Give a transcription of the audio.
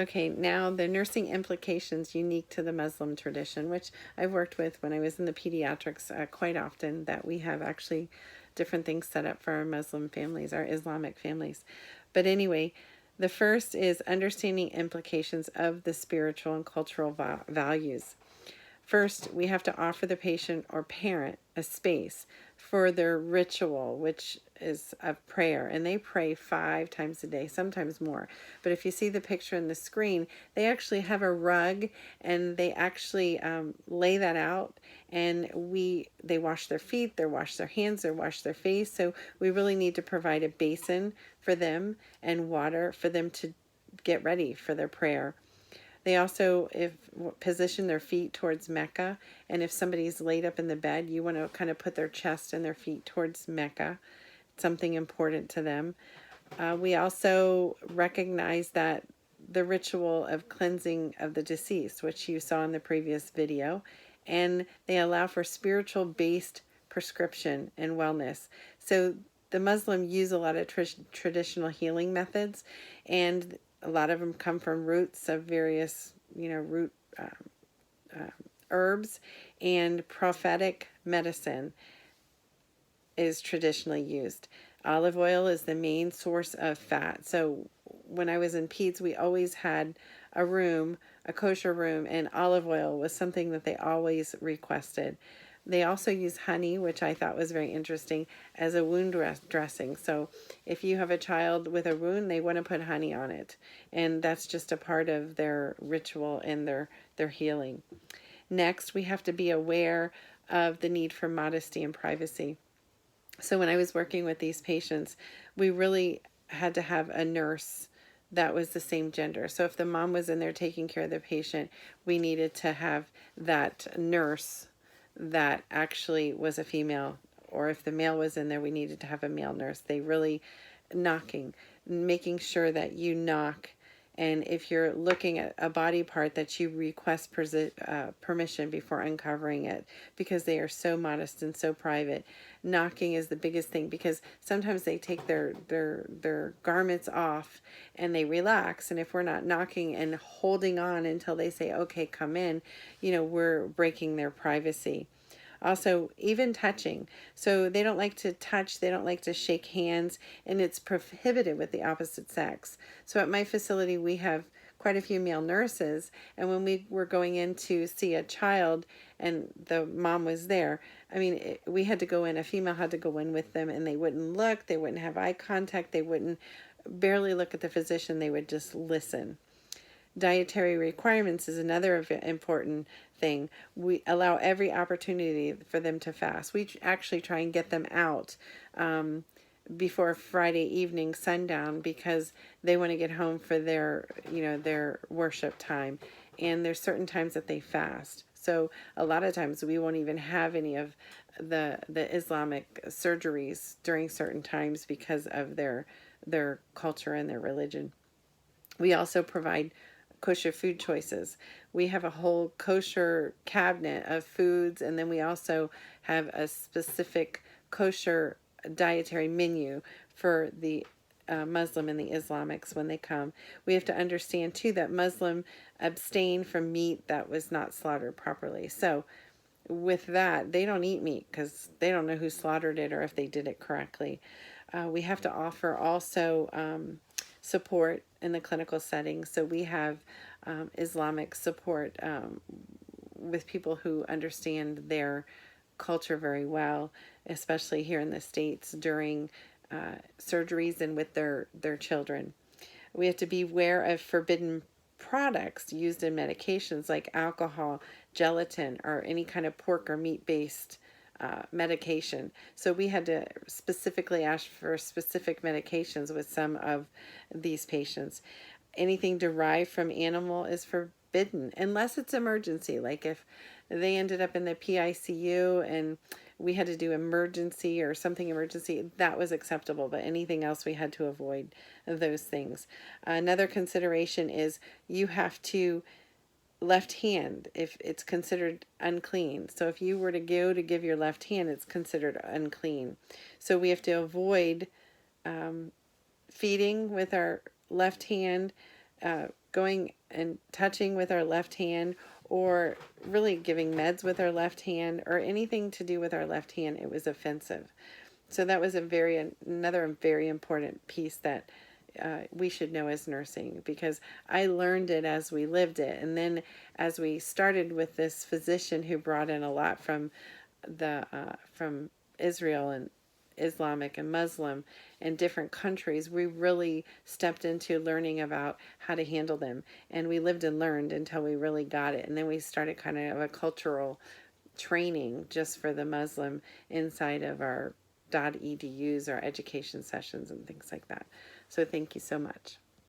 Okay, now the nursing implications unique to the Muslim tradition, which I've worked with when I was in the pediatrics quite often, that we have actually different things set up for our Muslim families, our Islamic families. But anyway, the first is understanding implications of the spiritual and cultural values. First, we have to offer the patient or parent a space for their ritual, which is of prayer. And they pray 5 times a day, sometimes more. But if you see the picture in the screen, they actually have a rug and they actually lay that out. And they wash their feet, they wash their hands, they wash their face. So we really need to provide a basin for them and water for them to get ready for their prayer. They also position their feet towards Mecca, and if somebody's laid up in the bed, you want to kind of put their chest and their feet towards Mecca. It's something important to them. We also recognize that the ritual of cleansing of the deceased, which you saw in the previous video, and they allow for spiritual based prescription and wellness. So the Muslim use a lot of traditional healing methods, and a lot of them come from roots of various, root herbs, and prophetic medicine is traditionally used. Olive oil is the main source of fat. So when I was in Peds, we always had a kosher room, and olive oil was something that they always requested. They also use honey, which I thought was very interesting, as a wound dressing. So if you have a child with a wound, they want to put honey on it. And that's just a part of their ritual and their healing. Next, we have to be aware of the need for modesty and privacy. So when I was working with these patients, we really had to have a nurse that was the same gender. So if the mom was in there taking care of the patient, we needed to have that nurse that actually was a female. Or if the male was in there, we needed to have a male nurse. They really making sure that you knock, and if you're looking at a body part, that you request permission before uncovering it, because they are so modest and so private. Knocking is the biggest thing, because sometimes they take their garments off and they relax, and if we're not knocking and holding on until they say, okay, come in, we're breaking their privacy. Also, even touching. So they don't like to touch, they don't like to shake hands, and it's prohibited with the opposite sex. So at my facility, we have quite a few male nurses, and when we were going in to see a child and the mom was there, we had to go in, a female had to go in with them, and they wouldn't look, they wouldn't have eye contact, they wouldn't barely look at the physician, they would just listen. Dietary requirements is another important thing. We allow every opportunity for them to fast. We actually try and get them out before Friday evening sundown, because they want to get home for their worship time. And there's certain times that they fast. So a lot of times we won't even have any of the Islamic surgeries during certain times because of their culture and their religion. We also provide kosher food choices. We have a whole kosher cabinet of foods, and then we also have a specific kosher dietary menu for the Muslim and the Islamics when they come. We have to understand too that Muslim abstain from meat that was not slaughtered properly. So with that, they don't eat meat because they don't know who slaughtered it or if they did it correctly. We have to offer also support in the clinical setting. So we have Islamic support with people who understand their culture very well, especially here in the States during surgeries and with their children. We have to be aware of forbidden products used in medications like alcohol, gelatin, or any kind of pork or meat-based medication. So we had to specifically ask for specific medications with some of these patients. Anything derived from animal is forbidden unless it's emergency. Like if they ended up in the PICU and we had to do emergency or something emergency, that was acceptable, but anything else we had to avoid those things. Another consideration is you have to left hand if it's considered unclean. So if you were to go to give your left hand, it's considered unclean. So we have to avoid feeding with our left hand, going and touching with our left hand, or really giving meds with our left hand, or anything to do with our left hand, it was offensive. So that was another very important piece that we should know as nursing, because I learned it as we lived it. And then as we started with this physician who brought in a lot from from Israel and Islamic and Muslim and different countries, we really stepped into learning about how to handle them. And we lived and learned until we really got it. And then we started kind of a cultural training just for the Muslim inside of our .edus, our education sessions and things like that. So thank you so much.